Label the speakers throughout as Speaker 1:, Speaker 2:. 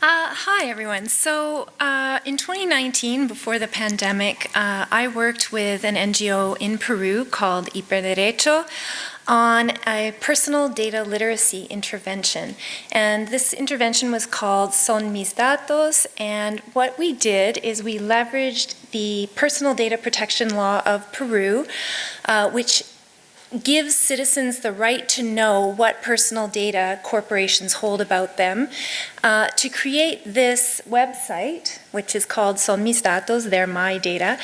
Speaker 1: Hi, everyone. So in 2019, before the pandemic, I worked with an NGO in Peru called Hiperderecho on a personal data literacy intervention. And this intervention was called Son Mis Datos, and what we did is we leveraged the personal data protection law of Peru, which gives citizens the right to know what personal data corporations hold about them, to create this website, which is called Son Mis Datos, they're my data.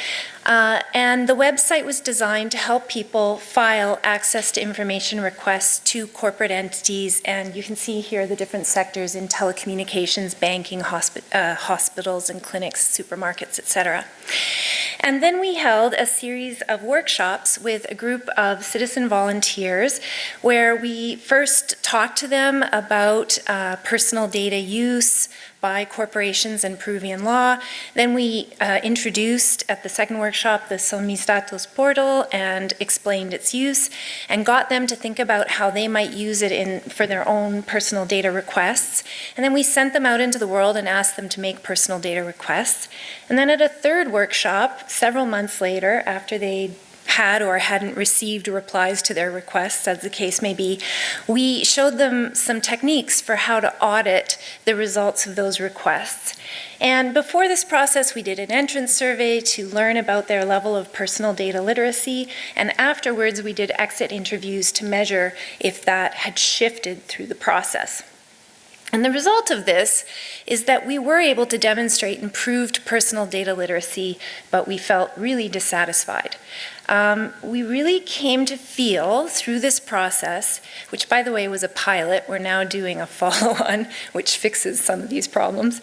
Speaker 1: And the website was designed to help people file access to information requests to corporate entities, and you can see here the different sectors in telecommunications, banking, hospitals and clinics, supermarkets, etc. And then we held a series of workshops with a group of citizen volunteers where we first talked to them about personal data use by corporations and Peruvian law. Then we introduced at the second workshop the Son Mis Datos portal and explained its use and got them to think about how they might use it for their own personal data requests. And then we sent them out into the world and asked them to make personal data requests. And then at a third workshop, several months later, after they had or hadn't received replies to their requests, as the case may be, we showed them some techniques for how to audit the results of those requests. And before this process, we did an entrance survey to learn about their level of personal data literacy, and afterwards we did exit interviews to measure if that had shifted through the process. And the result of this is that we were able to demonstrate improved personal data literacy, but we felt really dissatisfied. We really came to feel through this process, which by the way was a pilot, we're now doing a follow-on, which fixes some of these problems.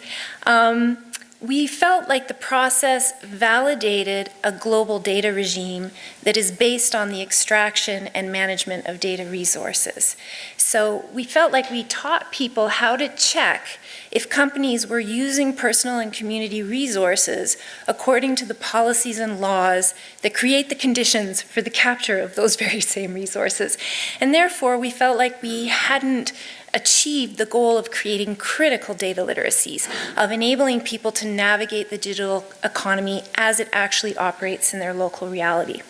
Speaker 1: We felt like the process validated a global data regime that is based on the extraction and management of data resources. So we felt like we taught people how to check if companies were using personal and community resources according to the policies and laws that create the conditions for the capture of those very same resources. And therefore, we felt like we hadn't achieved the goal of creating critical data literacies, of enabling people to navigate the digital economy as it actually operates in their local reality.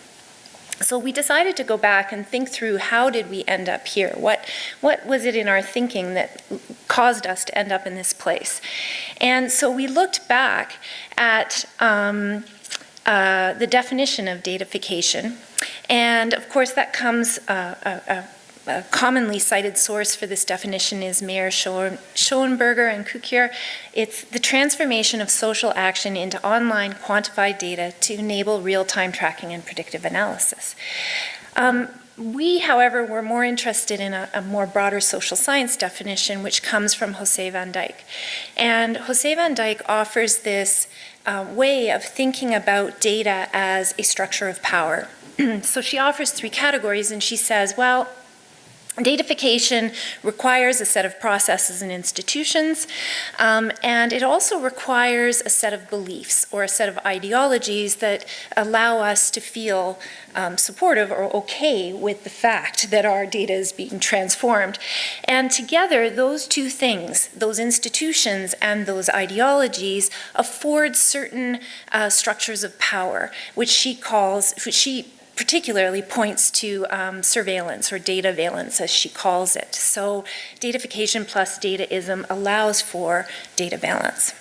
Speaker 1: So we decided to go back and think through how did we end up here? What was it in our thinking that caused us to end up in this place? And so we looked back at the definition of datafication. And of course that comes a commonly cited source for this definition is Mayer Schoenberger and Kukier. It's the transformation of social action into online quantified data to enable real-time tracking and predictive analysis. We, however, were more interested in a more broader social science definition, which comes from José van Dijk. And José van Dijk offers this way of thinking about data as a structure of power. So she offers three categories, and she says, well, datafication requires a set of processes and institutions, and it also requires a set of beliefs or a set of ideologies that allow us to feel supportive or okay with the fact that our data is being transformed. And together, those two things, those institutions and those ideologies, afford certain structures of power, which she particularly points to surveillance or data valence, as she calls it. So datafication plus dataism allows for data valence.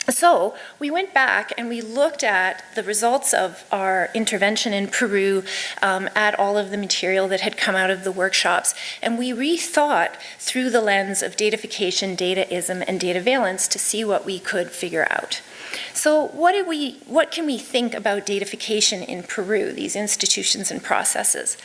Speaker 1: So we went back and we looked at the results of our intervention in Peru, at all of the material that had come out of the workshops, and we rethought through the lens of datafication, dataism, and data valence to see what we could figure out. So what can we think about datafication in Peru, these institutions and processes?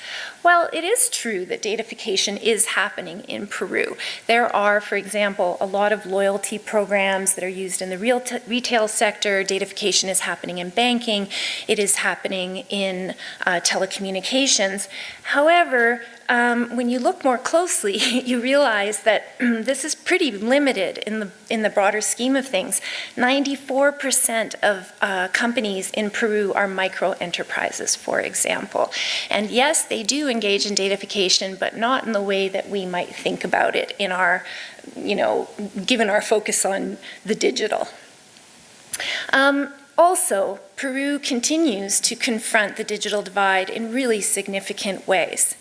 Speaker 1: Well, it is true that datafication is happening in Peru. There are, for example, a lot of loyalty programs that are used in the retail sector. Datafication is happening in banking. It is happening in telecommunications. However, when you look more closely, you realize that this is pretty limited in the broader scheme of things. 94% of companies in Peru are micro enterprises, for example. And yes, they do engage in datafication, but not in the way that we might think about it in our, given our focus on the digital. Also, Peru continues to confront the digital divide in really significant ways.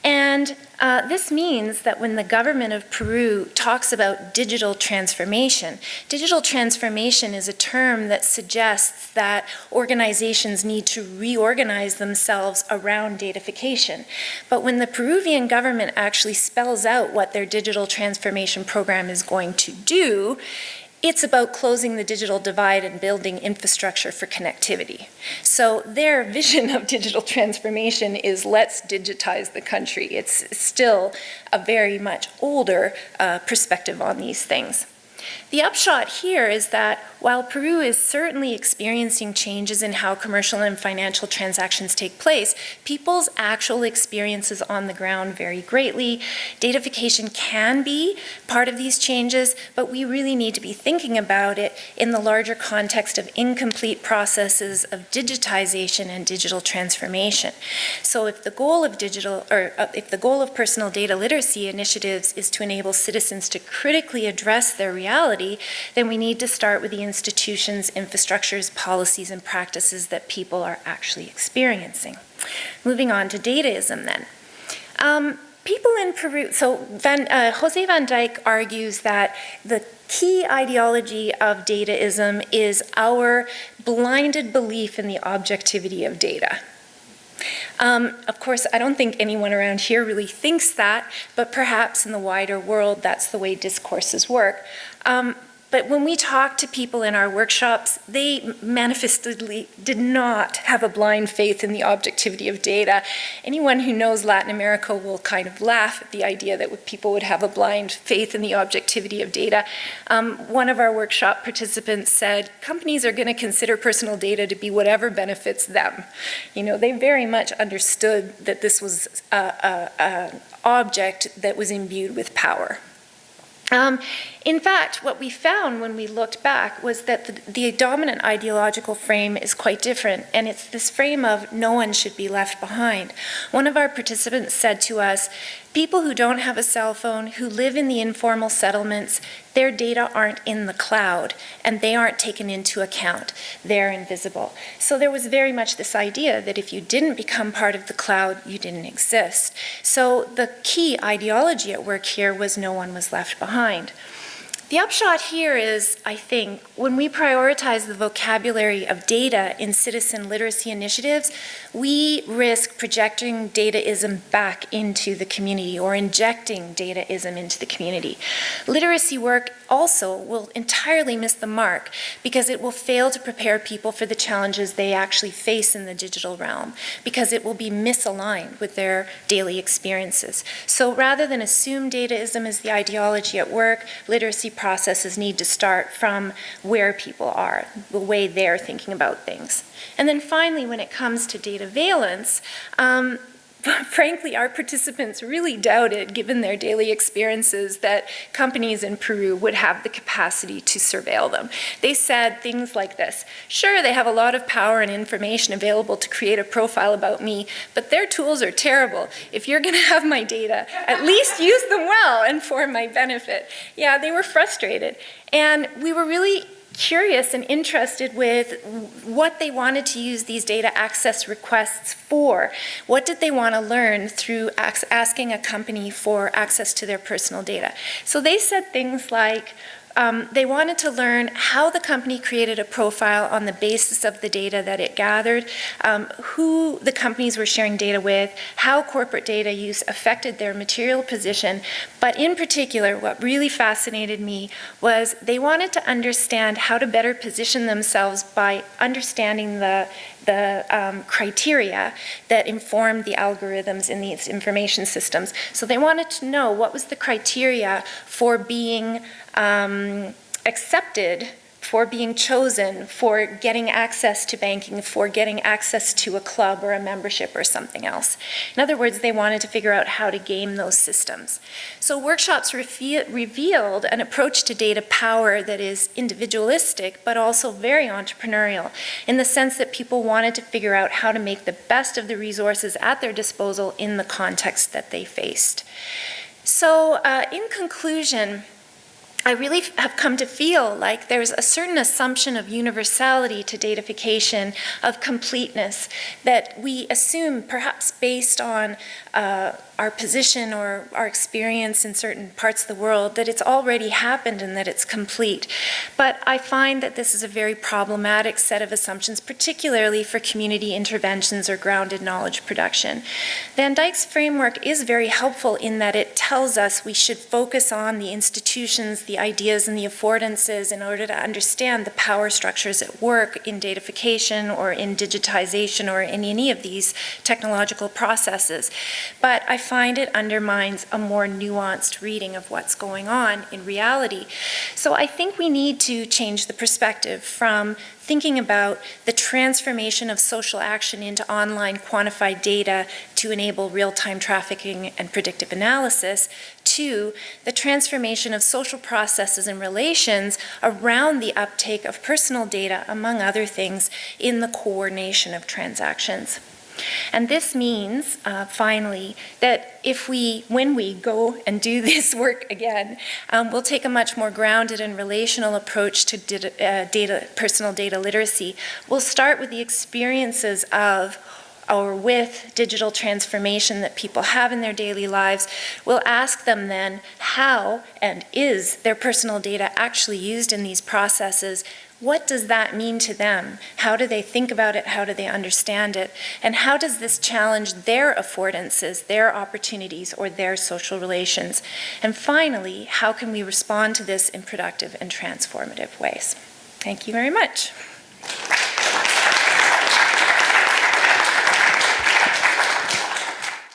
Speaker 1: And this means that when the government of Peru talks about digital transformation is a term that suggests that organizations need to reorganize themselves around datafication. But when the Peruvian government actually spells out what their digital transformation program is going to do, it's about closing the digital divide and building infrastructure for connectivity. So their vision of digital transformation is let's digitize the country. It's still a very much older perspective on these things. The upshot here is that while Peru is certainly experiencing changes in how commercial and financial transactions take place, people's actual experiences on the ground vary greatly. Datafication can be part of these changes, but we really need to be thinking about it in the larger context of incomplete processes of digitization and digital transformation. So if the goal of if the goal of personal data literacy initiatives is to enable citizens to critically address their reality, then we need to start with the institutions, infrastructures, policies, and practices that people are actually experiencing. Moving on to dataism then. People in Peru, so Jose Van Dyke argues that the key ideology of dataism is our blinded belief in the objectivity of data. Of course, I don't think anyone around here really thinks that, but perhaps in the wider world, that's the way discourses work. But when we talk to people in our workshops, they manifestly did not have a blind faith in the objectivity of data. Anyone who knows Latin America will kind of laugh at the idea that people would have a blind faith in the objectivity of data. One of our workshop participants said, companies are going to consider personal data to be whatever benefits them. They very much understood that this was an object that was imbued with power. In fact, what we found when we looked back was that the dominant ideological frame is quite different, and it's this frame of no one should be left behind. One of our participants said to us, people who don't have a cell phone, who live in the informal settlements, their data aren't in the cloud, and they aren't taken into account. They're invisible. So there was very much this idea that if you didn't become part of the cloud, you didn't exist. So the key ideology at work here was no one was left behind. The upshot here is, I think, when we prioritize the vocabulary of data in citizen literacy initiatives, we risk projecting dataism back into the community or injecting dataism into the community. Literacy work also will entirely miss the mark because it will fail to prepare people for the challenges they actually face in the digital realm, because it will be misaligned with their daily experiences. So rather than assume dataism is the ideology at work, literacy processes need to start from where people are, the way they're thinking about things. And then finally, when it comes to data valence, frankly, our participants really doubted, given their daily experiences, that companies in Peru would have the capacity to surveil them. They said things like this: sure, they have a lot of power and information available to create a profile about me, but their tools are terrible. If you're going to have my data, at least use them well and for my benefit. Yeah, they were frustrated. And we were really curious and interested with what they wanted to use these data access requests for. What did they want to learn through asking a company for access to their personal data? So they said things like, they wanted to learn how the company created a profile on the basis of the data that it gathered, who the companies were sharing data with, how corporate data use affected their material position. But in particular, what really fascinated me was they wanted to understand how to better position themselves by understanding the criteria that informed the algorithms in these information systems. So they wanted to know what was the criteria for being accepted for being chosen, for getting access to banking, for getting access to a club or a membership or something else. In other words, they wanted to figure out how to game those systems. So workshops revealed an approach to data power that is individualistic, but also very entrepreneurial, in the sense that people wanted to figure out how to make the best of the resources at their disposal in the context that they faced. So in conclusion, I really have come to feel like there's a certain assumption of universality to datafication, of completeness, that we assume, perhaps based on our position or our experience in certain parts of the world, that it's already happened and that it's complete. But I find that this is a very problematic set of assumptions, particularly for community interventions or grounded knowledge production. Van Dijk's framework is very helpful in that it tells us we should focus on the institutions, the ideas, and the affordances in order to understand the power structures at work in datafication or in digitization or in any of these technological processes. But I find it undermines a more nuanced reading of what's going on in reality. So I think we need to change the perspective from thinking about the transformation of social action into online quantified data to enable real-time trafficking and predictive analysis, to the transformation of social processes and relations around the uptake of personal data, among other things, in the coordination of transactions. And this means, finally, that when we go and do this work again, we'll take a much more grounded and relational approach to personal data literacy. We'll start with the experiences of or with digital transformation that people have in their daily lives. We'll ask them then how and is their personal data actually used in these processes. What does that mean to them? How do they think about it? How do they understand it? And how does this challenge their affordances, their opportunities, or their social relations? And finally, how can we respond to this in productive and transformative ways? Thank you very much.